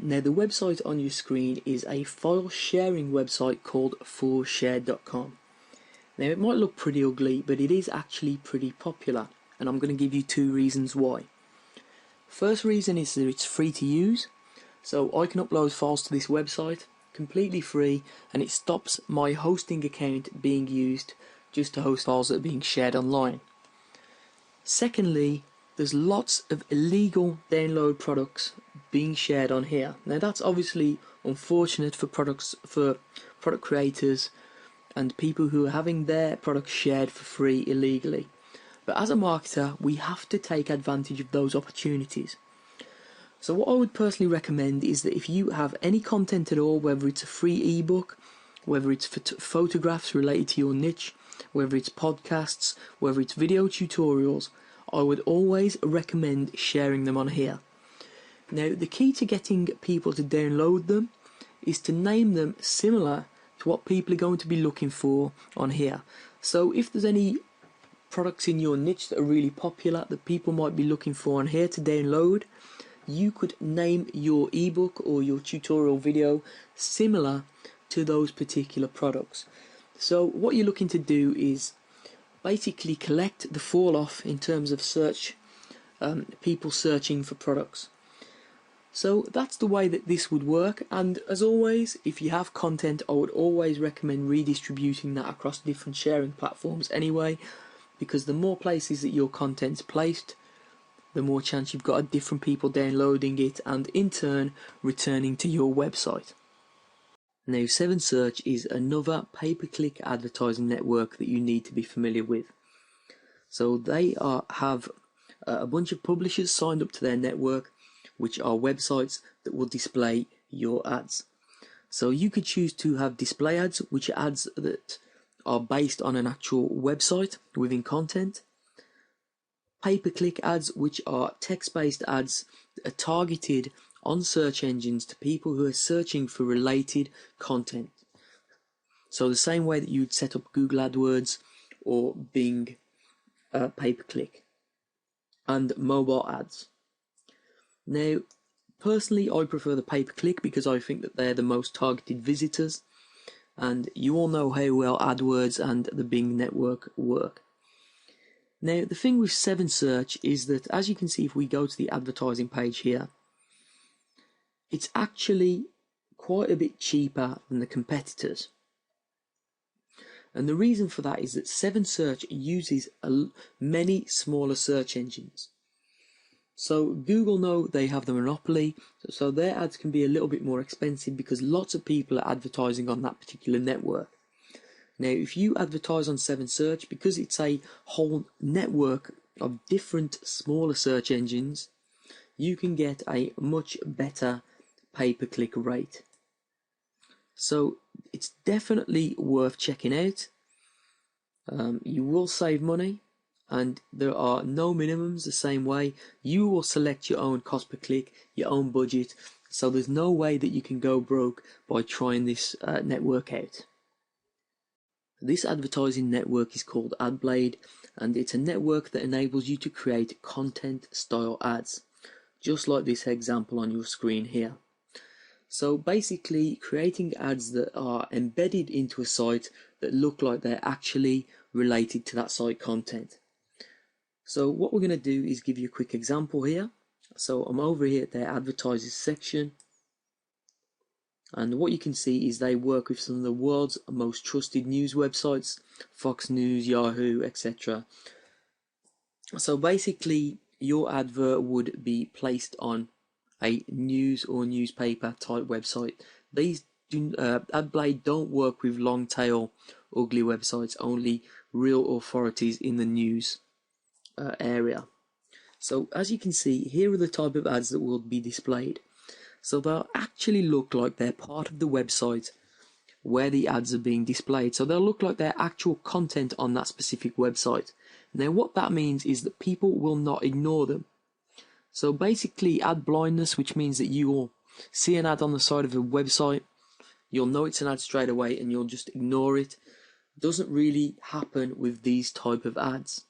Now the website on your screen is a file sharing website called forshare.com. Now it might look pretty ugly, but it is actually pretty popular, and I'm going to give you two reasons why. First reason is that it's free to use, so I can upload files to this website completely free, and it stops my hosting account being used just to host files that are being shared online. Secondly, there's lots of illegal download products being shared on here. Now that's obviously unfortunate for product creators and people who are having their products shared for free illegally. But as a marketer, we have to take advantage of those opportunities. So what I would personally recommend is that if you have any content at all, whether it's a free ebook, whether it's photographs related to your niche, whether it's podcasts, whether it's video tutorials, I would always recommend sharing them on here. Now, the key to getting people to download them is to name them similar to what people are going to be looking for on here. So if there's any products in your niche that are really popular that people might be looking for on here to download, you could name your ebook or your tutorial video similar to those particular products. So what you're looking to do is basically collect the fall off in terms of search, people searching for products. So that's the way that this would work, and as always, if you have content, I would always recommend redistributing that across different sharing platforms anyway, because the more places that your content's placed, the more chance you've got of different people downloading it and in turn returning to your website. Now 7Search is another pay-per-click advertising network that you need to be familiar with. So they have a bunch of publishers signed up to their network, which are websites that will display your ads. So you could choose to have display ads, which are ads that are based on an actual website within content. Pay-per-click ads, which are text-based ads that are targeted on search engines to people who are searching for related content. So the same way that you'd set up Google AdWords or Bing pay-per-click. And mobile ads. Now, personally, I prefer the pay-per-click because I think that they're the most targeted visitors, and you all know how well AdWords and the Bing network work. Now, the thing with 7Search is that, as you can see, if we go to the advertising page here, it's actually quite a bit cheaper than the competitors. And the reason for that is that 7Search uses many smaller search engines. So Google know they have the monopoly, so their ads can be a little bit more expensive because lots of people are advertising on that particular network. Now, if you advertise on 7Search, because it's a whole network of different smaller search engines, you can get a much better pay-per-click rate. So it's definitely worth checking out. You will save money, and there are no minimums the same way. You will select your own cost per click, your own budget, so there's no way that you can go broke by trying this network out. This advertising network is called AdBlade, and it's a network that enables you to create content style ads, just like this example on your screen here. So basically creating ads that are embedded into a site that look like they're actually related to that site content. So what we're going to do is give you a quick example here. So I'm over here at their advertisers section, and what you can see is they work with some of the world's most trusted news websites, Fox News, Yahoo, etc. So basically your advert would be placed on a news or newspaper type website. These AdBlade don't work with long tail ugly websites, only real authorities in the news area. So as you can see, here are the type of ads that will be displayed. So they'll actually look like they're part of the website where the ads are being displayed. So they'll look like they're actual content on that specific website. Now what that means is that people will not ignore them. So basically ad blindness, which means that you will see an ad on the side of a website, you'll know it's an ad straight away and you'll just ignore it, doesn't really happen with these type of ads.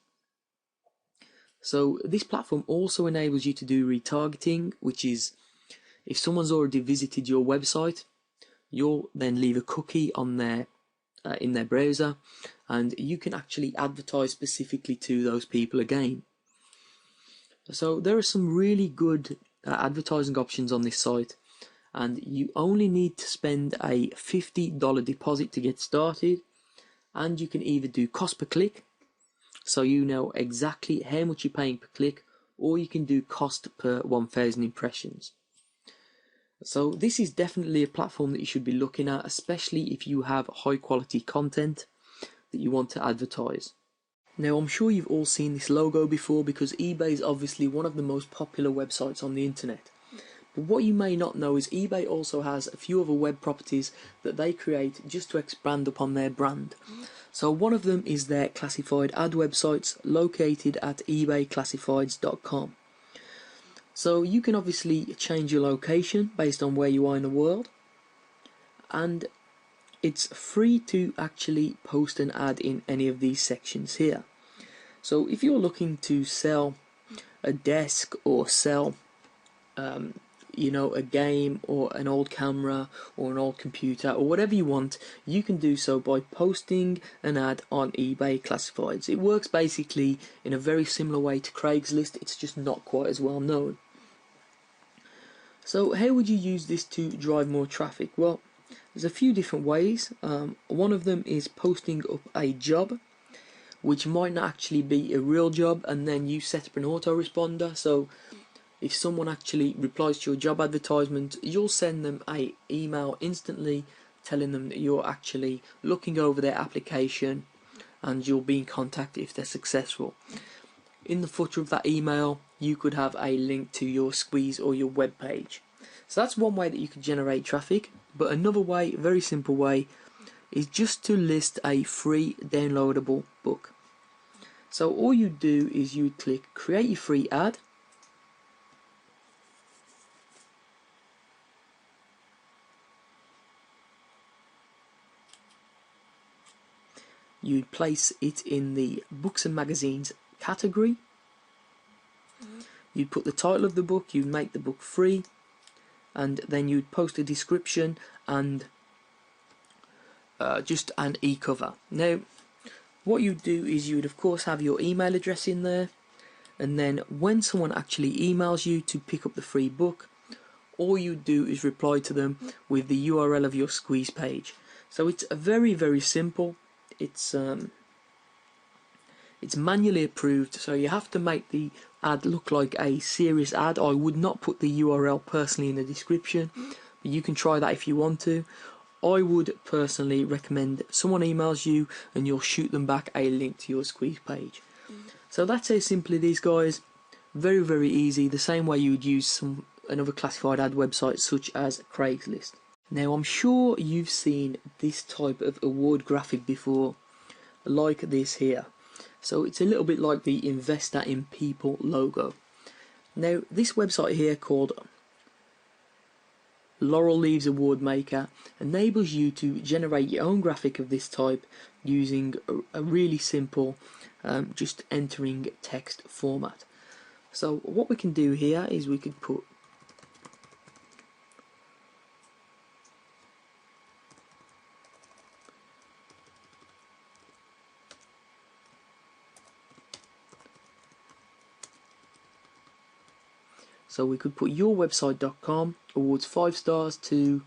So this platform also enables you to do retargeting, which is If someone's already visited your website, you'll then leave a cookie on their in their browser, and you can actually advertise specifically to those people again. So there are some really good advertising options on this site, and you only need to spend a $50 deposit to get started, and you can either do cost per click, so you know exactly how much you're paying per click, or you can do cost per 1,000 impressions. So this is definitely a platform that you should be looking at, especially if you have high quality content that you want to advertise. Now, I'm sure you've all seen this logo before, because eBay is obviously one of the most popular websites on the internet. But what you may not know is eBay also has a few other web properties that they create just to expand upon their brand. So one of them is their classified ad websites located at ebayclassifieds.com. So you can obviously change your location based on where you are in the world, and it's free to actually post an ad in any of these sections here. So if you're looking to sell a desk, or sell a game or an old camera or an old computer or whatever you want, you can do so by posting an ad on eBay Classifieds. It works basically in a very similar way to Craigslist, it's just not quite as well known. So how would you use this to drive more traffic? Well, there's a few different ways. One of them is posting up a job, which might not actually be a real job, and then you set up an autoresponder. So if someone actually replies to your job advertisement, you'll send them an email instantly telling them that you're actually looking over their application, and you'll be in contact if they're successful. In the footer of that email, you could have a link to your squeeze or your web page. So that's one way that you could generate traffic. But another way, a very simple way, is just to list a free downloadable book. So all you do is you click create your free ad, you'd place it in the books and magazines category. You'd put the title of the book, you'd make the book free, and then you'd post a description and just an e-cover. Now, what you'd do is you'd of course have your email address in there, and then when someone actually emails you to pick up the free book, all you do is reply to them with the URL of your squeeze page. So it's very, very simple. It's manually approved, so you have to make the ad look like a serious ad. I would not put the URL personally in the description, but you can try that if you want to. I would personally recommend someone emails you and you'll shoot them back a link to your squeeze page. So that's how simple it is, guys. Very, very easy, the same way you would use another classified ad website such as Craigslist. Now, I'm sure you've seen this type of award graphic before, like this here. So it's a little bit like the Investor in People logo. Now, this website here called Laurel Leaves Award Maker enables you to generate your own graphic of this type using a really simple just entering text format. So what we can do here is we could put yourwebsite.com awards 5 stars to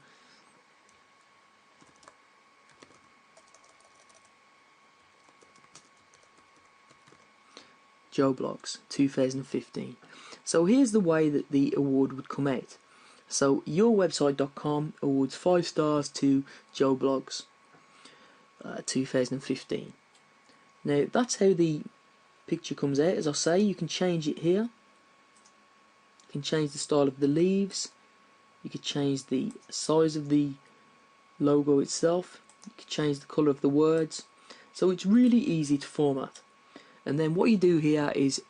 Joe Blogs 2015. So here's the way that the award would come out. So yourwebsite.com awards 5 stars to Joe Blogs 2015. Now that's how the picture comes out. As I say, you can change it here. You can change the style of the leaves, you can change the size of the logo itself, you can change the colour of the words. So it's really easy to format. And then what you do here is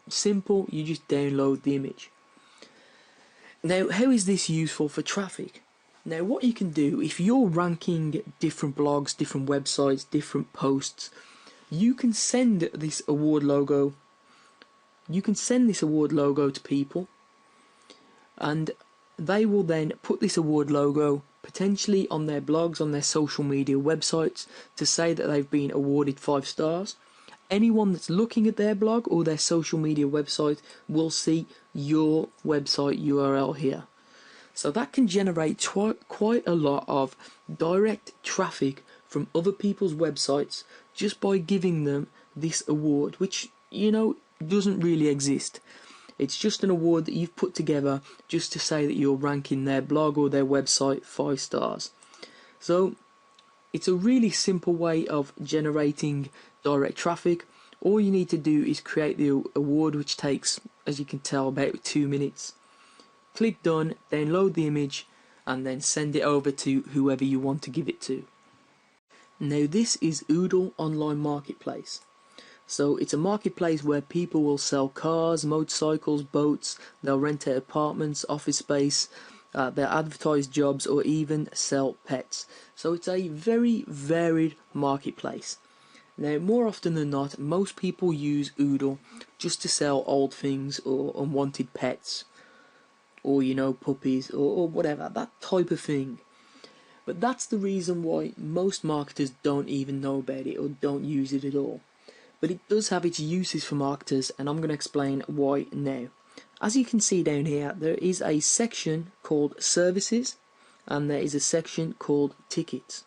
simple, you just download the image. Now, how is this useful for traffic? Now, what you can do, if you're ranking different blogs, different websites, different posts, you can send this award logo to people, and they will then put this award logo potentially on their blogs, on their social media websites, to say that they've been awarded 5 stars. Anyone that's looking at their blog or their social media website will see your website URL here. So that can generate quite a lot of direct traffic from other people's websites just by giving them this award, which, doesn't really exist. It's just an award that you've put together just to say that you're ranking their blog or their website 5 stars. So it's a really simple way of generating direct traffic. All you need to do is create the award, which takes, as you can tell, about 2 minutes. Click done, then load the image, and then send it over to whoever you want to give it to. Now this is Oodle Online Marketplace. So it's a marketplace where people will sell cars, motorcycles, boats, they'll rent out apartments, office space, they'll advertise jobs, or even sell pets. So it's a very varied marketplace. Now, more often than not, most people use Oodle just to sell old things or unwanted pets, or puppies, or whatever, that type of thing. But that's the reason why most marketers don't even know about it or don't use it at all. But it does have its uses for marketers, and I'm going to explain why now. As you can see down here, there is a section called Services, and there is a section called Tickets.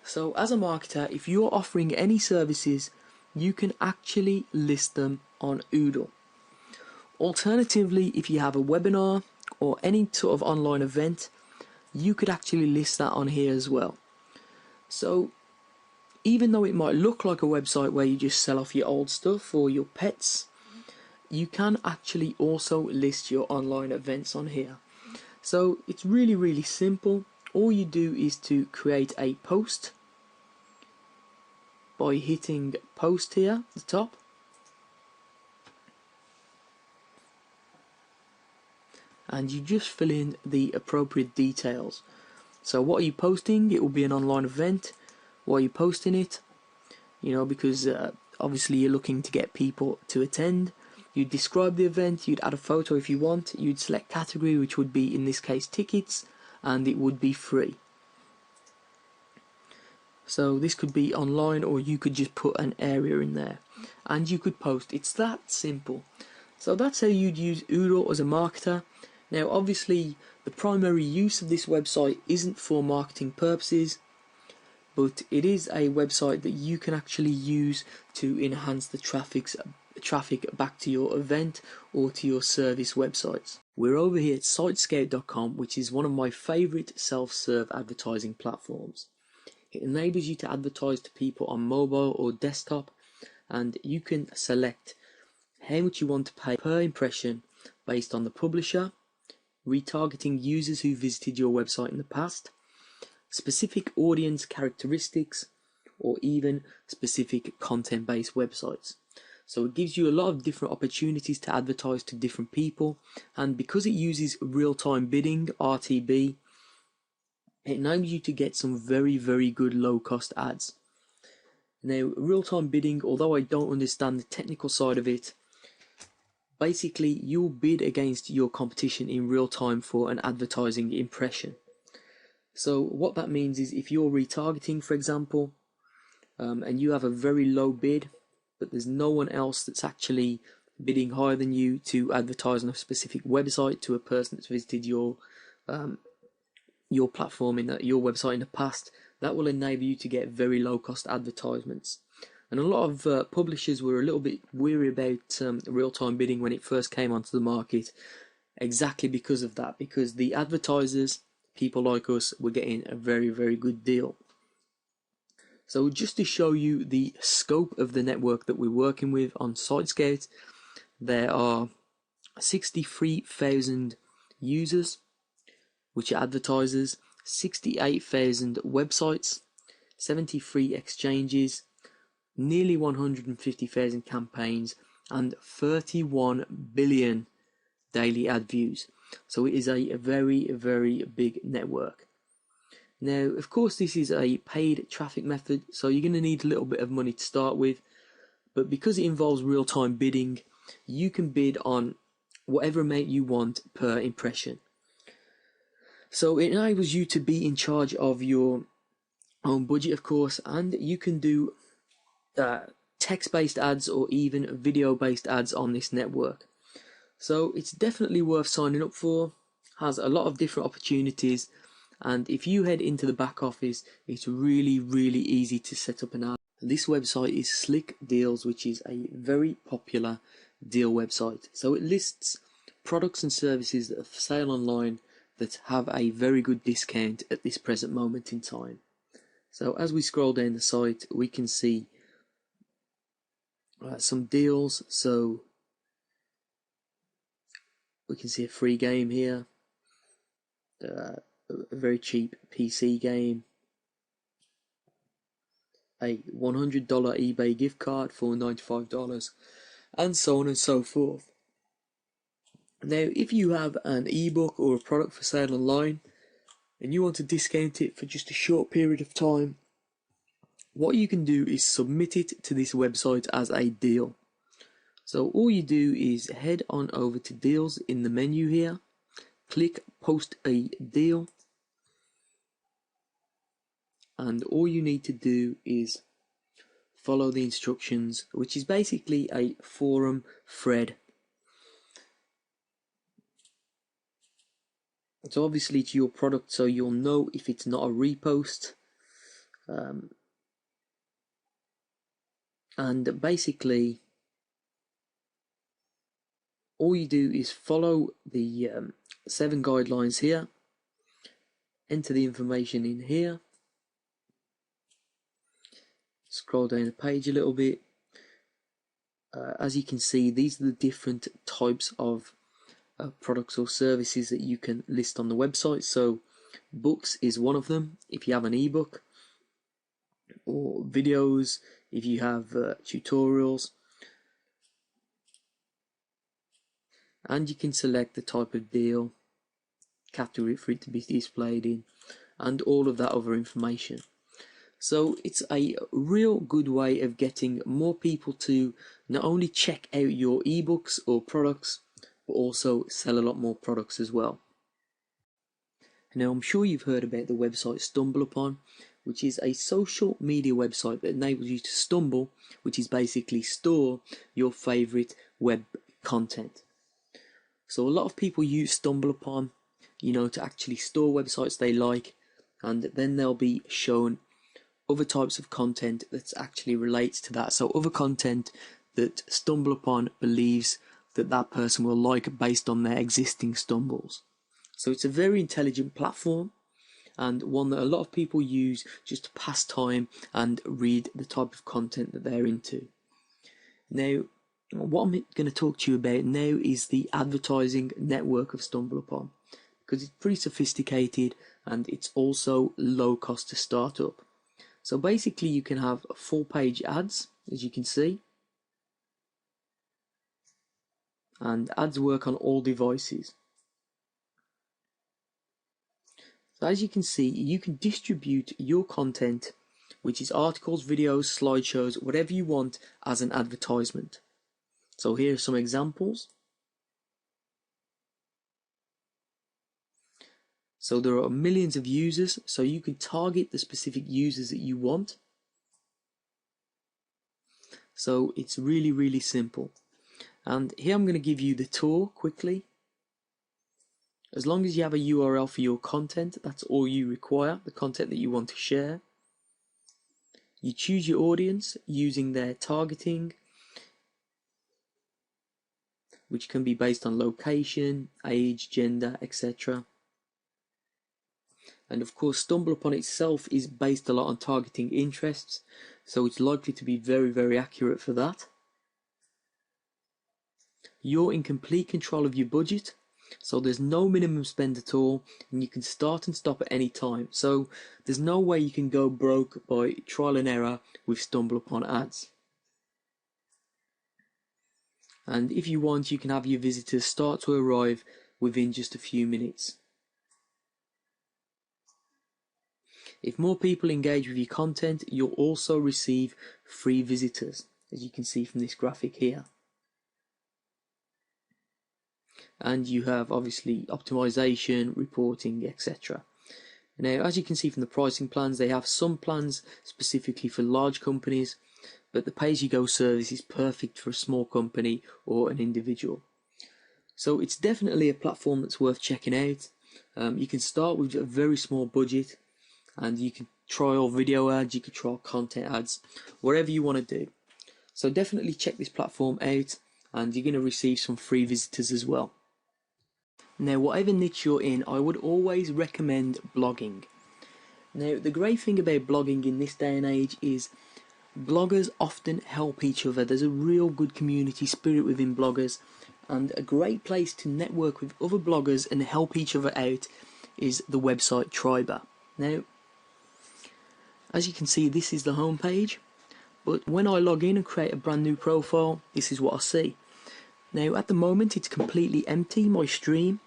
So as a marketer, if you're offering any services, you can actually list them on Oodle. Alternatively, if you have a webinar or any sort of online event, you could actually list that on here as well. So even though it might look like a website where you just sell off your old stuff or your pets, you can actually also list your online events on here. So it's really, really simple. All you do is to create a post by hitting post here at the top. And you just fill in the appropriate details. So what are you posting? It will be an online event. Why are you posting it? Because obviously you're looking to get people to attend. You'd describe the event, you'd add a photo if you want, you'd select category, which would be in this case tickets, and it would be free. So this could be online, or you could just put an area in there and you could post. It's that simple. So that's how you'd use Oodle as a marketer. Now obviously the primary use of this website isn't for marketing purposes, but it is a website that you can actually use to enhance the traffic back to your event or to your service websites. We're over here at sitescout.com, which is one of my favorite self-serve advertising platforms. It enables you to advertise to people on mobile or desktop, and you can select how much you want to pay per impression based on the publisher, retargeting users who visited your website in the past, specific audience characteristics, or even specific content-based websites. So it gives you a lot of different opportunities to advertise to different people, and because it uses real-time bidding, RTB, it enables you to get some very, very good low-cost ads. Now, real-time bidding, although I don't understand the technical side of it, basically you'll bid against your competition in real time for an advertising impression. So what that means is if you're retargeting, for example, and you have a very low bid, but there's no one else that's actually bidding higher than you to advertise on a specific website to a person that's visited your platform your website in the past, that will enable you to get very low cost advertisements. And a lot of publishers were a little bit weary about real-time bidding when it first came onto the market, exactly because of that, because the advertisers, people like us, were getting a very, very good deal. So just to show you the scope of the network that we're working with on SiteScout, there are 63,000 users, which are advertisers, 68,000 websites, 73 exchanges, nearly 150,000 campaigns, and 31 billion daily ad views. So it is a very, very big network. Now, of course, this is a paid traffic method, so you're going to need a little bit of money to start with, but because it involves real-time bidding, you can bid on whatever amount you want per impression. So it enables you to be in charge of your own budget, of course, and you can do text-based ads or even video-based ads on this network. So it's definitely worth signing up for. Has a lot of different opportunities, and if you head into the back office, it's really easy to set up an ad. This website is Slick Deals, which is a very popular deal website. So it lists products and services that are for sale online that have a very good discount at this present moment in time. So as we scroll down the site, we can see some deals. So we can see a free game here, a very cheap PC game, a $100 eBay gift card for $95, and so on and so forth. Now, if you have an ebook or a product for sale online and you want to discount it for just a short period of time, what you can do is submit it to this website as a deal. So all you do is head on over to deals in the menu here, click post a deal, and all you need to do is follow the instructions, which is basically a forum thread. It's obviously to your product, so you'll know if it's not a repost. And basically, all you do is follow the 7 guidelines here, enter the information in here, scroll down the page a little bit. As you can see, these are the different types of products or services that you can list on the website. So books is one of them if you have an ebook, or videos if you have tutorials, and you can select the type of deal, category for it to be displayed in, and all of that other information. So it's a real good way of getting more people to not only check out your ebooks or products, but also sell a lot more products as well. Now, I'm sure you've heard about the website StumbleUpon, which is a social media website that enables you to stumble, which is basically store your favorite web content. So a lot of people use StumbleUpon, to actually store websites they like, and then they'll be shown other types of content that actually relates to that. So other content that StumbleUpon believes that person will like based on their existing stumbles. So it's a very intelligent platform, and one that a lot of people use just to pass time and read the type of content that they're into. Now, what I'm going to talk to you about now is the advertising network of StumbleUpon, because it's pretty sophisticated and it's also low cost to start up. So basically you can have full page ads, as you can see, and ads work on all devices. So as you can see, you can distribute your content, which is articles, videos, slideshows, whatever you want, as an advertisement. So here are some examples. So there are millions of users, so you can target the specific users that you want. So it's really simple. And here I'm going to give you the tour quickly. As long as you have a URL for your content, that's all you require, the content that you want to share. You choose your audience using their targeting, which can be based on location, age, gender, etc. And of course, StumbleUpon itself is based a lot on targeting interests, so it's likely to be very accurate for that. You're in complete control of your budget, so there's no minimum spend at all, and you can start and stop at any time. So there's no way you can go broke by trial and error with StumbleUpon ads. And if you want, you can have your visitors start to arrive within just a few minutes. If more people engage with your content, you'll also receive free visitors, as you can see from this graphic here. and you have obviously optimization, reporting, etc. Now, as you can see from the pricing plans, they have some plans specifically for large companies, but the pay-as-you-go service is perfect for a small company or an individual. So it's definitely a platform that's worth checking out. You can start with a very small budget, and you can trial video ads, you can trial content ads, whatever you want to do. So definitely check this platform out, and you're going to receive some free visitors as well. Now, whatever niche you're in, I would always recommend blogging. Now, the great thing about blogging in this day and age is bloggers often help each other. There's a real good community spirit within bloggers, and a great place to network with other bloggers and help each other out is the website Triber. Now, as you can see, this is the home page, but when I log in and create a brand new profile, this is what I see. Now, at the moment, it's completely empty, my stream.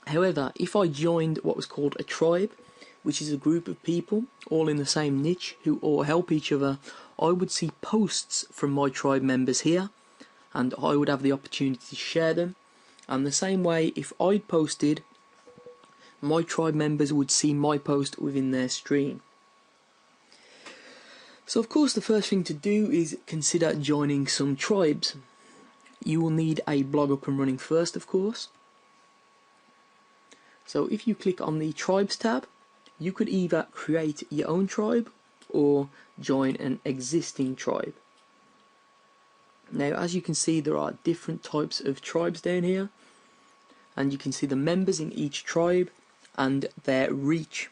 However, if I joined what was called a tribe, which is a group of people all in the same niche who all help each other, I would see posts from my tribe members here, and I would have the opportunity to share them. And the same way, if I posted, my tribe members would see my post within their stream. So of course, the first thing to do is consider joining some tribes. You will need a blog up and running first, of course. So if you click on the Tribes tab, you could either create your own tribe or join an existing tribe. Now, as you can see, there are different types of tribes down here, and you can see the members in each tribe and their reach.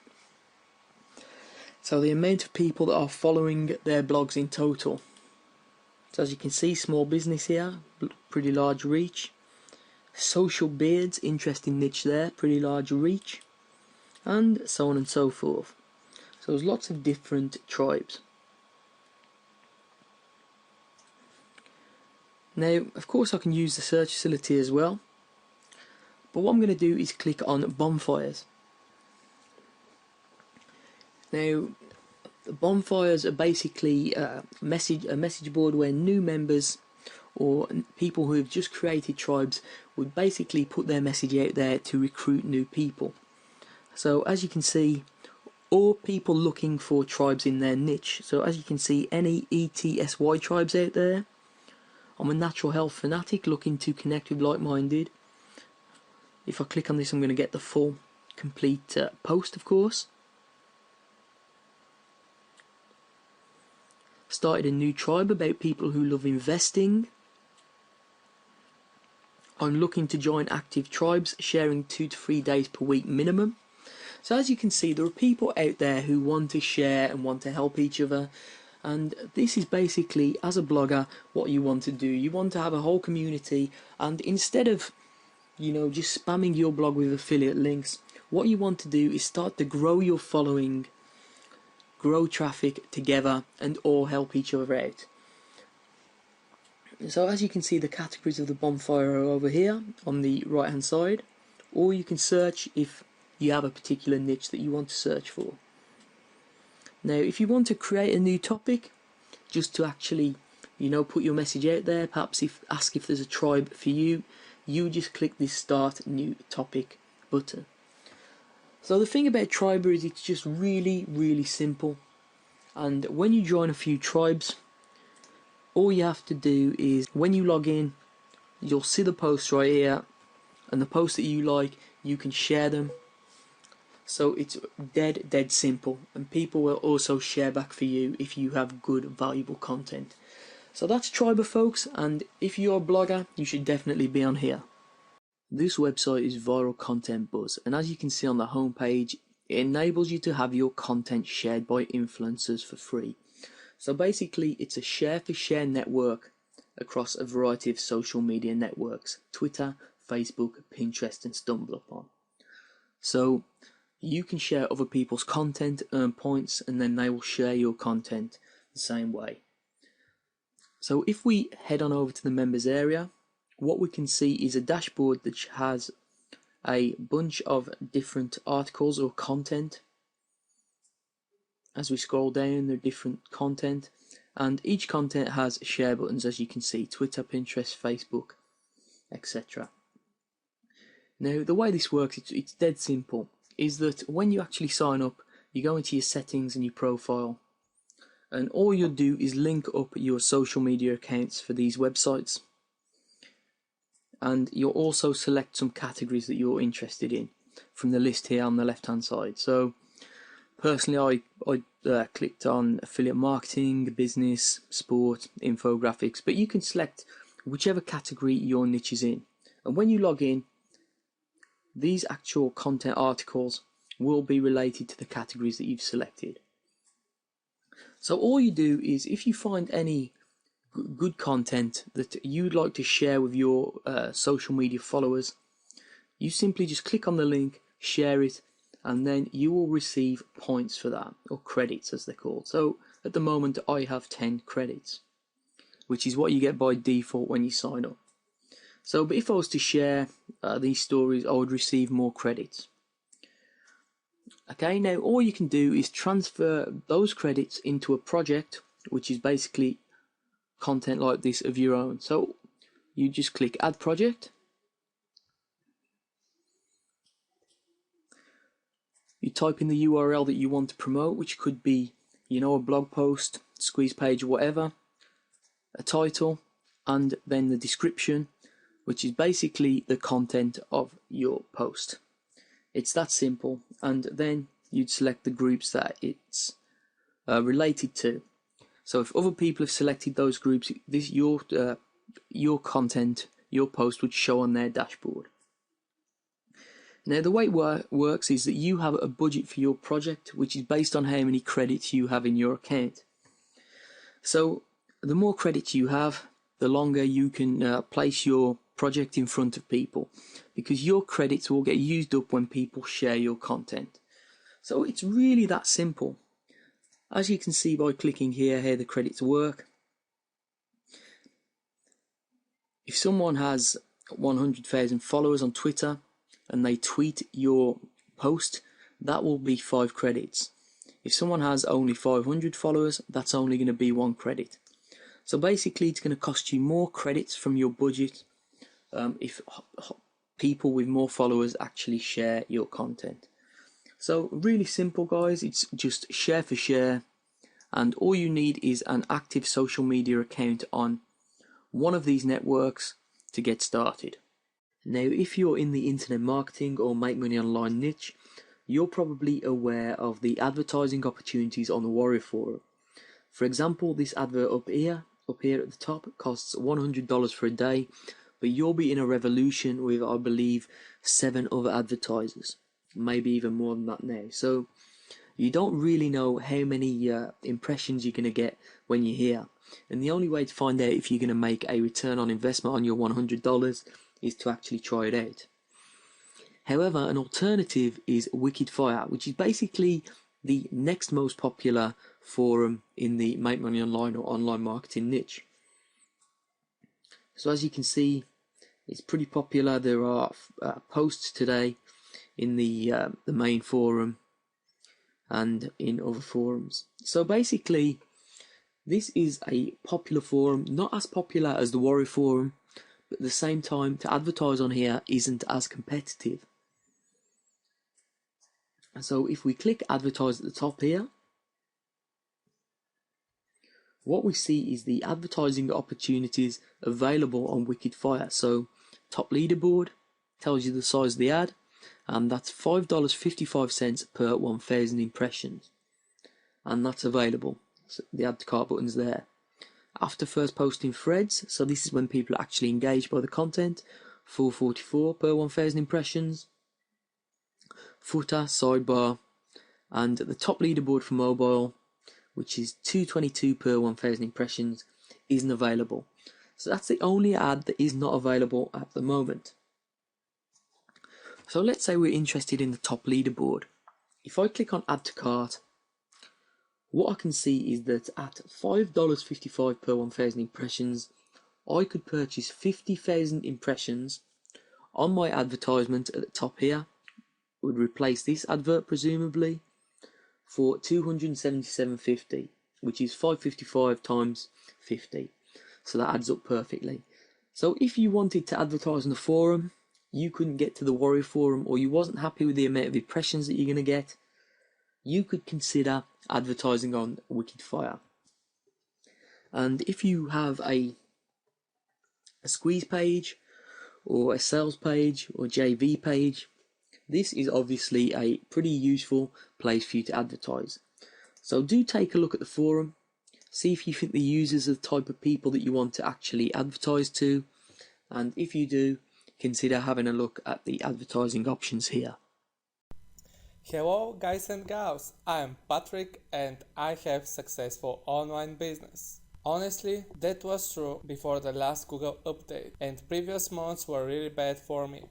So the amount of people that are following their blogs in total. So as you can see, small business here, pretty large reach. Social beards, interesting niche there, pretty large reach, and so on and so forth. So there's lots of different tribes. Now, of course, I can use the search facility as well, but what I'm going to do is click on bonfires. Now, the bonfires are basically a message board where new members or people who have just created tribes would basically put their message out there to recruit new people. So as you can see, or people looking for tribes in their niche. So as you can see, any ETSY tribes out there. I'm a natural health fanatic looking to connect with like-minded. If I click on this, I'm going to get the full complete post, of course. Started a new tribe about people who love investing. I'm looking to join active tribes, sharing 2 to 3 days per week minimum. So as you can see, there are people out there who want to share and want to help each other. And this is basically, as a blogger, what you want to do. You want to have a whole community, and instead of, just spamming your blog with affiliate links, what you want to do is start to grow your following, grow traffic together, and all help each other out. So as you can see, the categories of the bonfire are over here on the right hand side, or you can search if you have a particular niche that you want to search for. Now, if you want to create a new topic, just to actually, put your message out there, perhaps ask if there's a tribe for you, you just click this Start New Topic button. So the thing about Triber is it's just really, really simple. And when you join a few tribes, all you have to do is, when you log in, you'll see the posts right here, and the posts that you like, you can share them. So it's dead simple, and people will also share back for you if you have good, valuable content. So that's Triber, folks, and if you're a blogger, you should definitely be on here. This website is Viral Content Buzz, and as you can see on the home page, it enables you to have your content shared by influencers for free. So basically, it's a share-for-share network across a variety of social media networks: Twitter, Facebook, Pinterest, and StumbleUpon. So you can share other people's content, earn points, and then they will share your content the same way. So if we head on over to the members area, what we can see is a dashboard that has a bunch of different articles or content. As we scroll down, there are different content, and each content has share buttons, as you can see: Twitter, Pinterest, Facebook, etc. Now the way this works, it's dead simple, is that when you actually sign up, you go into your settings and your profile, and all you'll do is link up your social media accounts for these websites, and you'll also select some categories that you're interested in from the list here on the left hand side. So personally I clicked on affiliate marketing, business, sport, infographics, but you can select whichever category your niche is in, and when you log in, these actual content articles will be related to the categories that you've selected. So all you do is, if you find any good content that you'd like to share with your social media followers, you simply just click on the link, share it, and then you will receive points for that, or credits as they're called. So at the moment I have 10 credits, which is what you get by default when you sign up. So, but if I was to share these stories, I would receive more credits. Okay, now all you can do is transfer those credits into a project, which is basically content like this of your own. So you just click add project, you type in the URL that you want to promote, which could be, you know, a blog post, squeeze page, whatever, a title, and then the description, which is basically the content of your post. It's that simple, and then you'd select the groups that it's related to. So if other people have selected those groups, this your content, your post would show on their dashboard. Now the way it works is that you have a budget for your project, which is based on how many credits you have in your account. So the more credits you have, the longer you can place your project in front of people, because your credits will get used up when people share your content. So it's really that simple. As you can see by clicking here how the credits work, if someone has 100,000 followers on Twitter and they tweet your post, that will be 5 credits. If someone has only 500 followers, that's only going to be 1 credit. So basically it's going to cost you more credits from your budget if people with more followers actually share your content. So really simple, guys. It's just share for share, and all you need is an active social media account on one of these networks to get started. Now if you're in the internet marketing or make money online niche, you're probably aware of the advertising opportunities on the Warrior Forum. For example, this advert up here at the top costs $100 for a day, but you'll be in a revolution with, I believe, 7 other advertisers, maybe even more than that now. So you don't really know how many impressions you're going to get when you're here, and the only way to find out if you're going to make a return on investment on your $100 is to actually try it out. However, an alternative is Wicked Fire, which is basically the next most popular forum in the make money online or online marketing niche. So as you can see, it's pretty popular. There are posts today in the main forum and in other forums. So basically, this is a popular forum, not as popular as the Warrior Forum, but at the same time, to advertise on here isn't as competitive. And so if we click advertise at the top here, what we see is the advertising opportunities available on Wicked Fire. So top leaderboard tells you the size of the ad, and that's $5.55 per 1,000 impressions, and that's available. So the add to cart button's there. After first posting threads, so this is when people are actually engaged by the content, $4.44 per 1,000 impressions. Footer, sidebar, and the top leaderboard for mobile, which is $2.22 per 1,000 impressions, isn't available. So that's the only ad that is not available at the moment. So let's say we're interested in the top leaderboard. If I click on add to cart, what I can see is that at $5.55 per 1,000 impressions, I could purchase 50,000 impressions on my advertisement at the top here. Would replace this advert presumably for $277.50, which is $5.55 times 50. So that adds up perfectly. So if you wanted to advertise on the forum, you couldn't get to the Warrior Forum, or you wasn't happy with the amount of impressions that you're going to get, you could consider advertising on Wikifire. And if you have a squeeze page or a sales page or JV page, this is obviously a pretty useful place for you to advertise. So do take a look at the forum, see if you think the users are the type of people that you want to actually advertise to, and if you do, consider having a look at the advertising options here. Hello guys and gals, I'm Patrick and I have successful online business. Honestly, that was true before the last Google update, and previous months were really bad for me.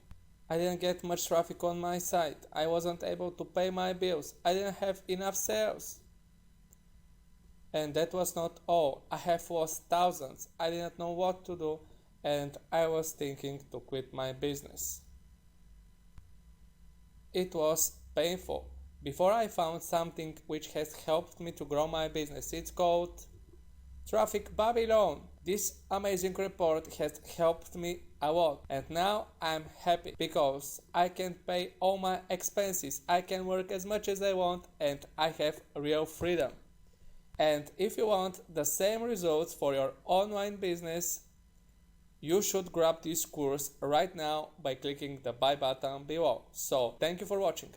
I didn't get much traffic on my site, I wasn't able to pay my bills, I didn't have enough sales. And that was not all, I have lost thousands, I didn't know what to do, and I was thinking to quit my business. It was painful. Before I found something which has helped me to grow my business. It's called Traffic Babylon. This amazing report has helped me a lot, and now I'm happy because I can pay all my expenses, I can work as much as I want, and I have real freedom. And if you want the same results for your online business, you should grab this course right now by clicking the buy button below. So thank you for watching.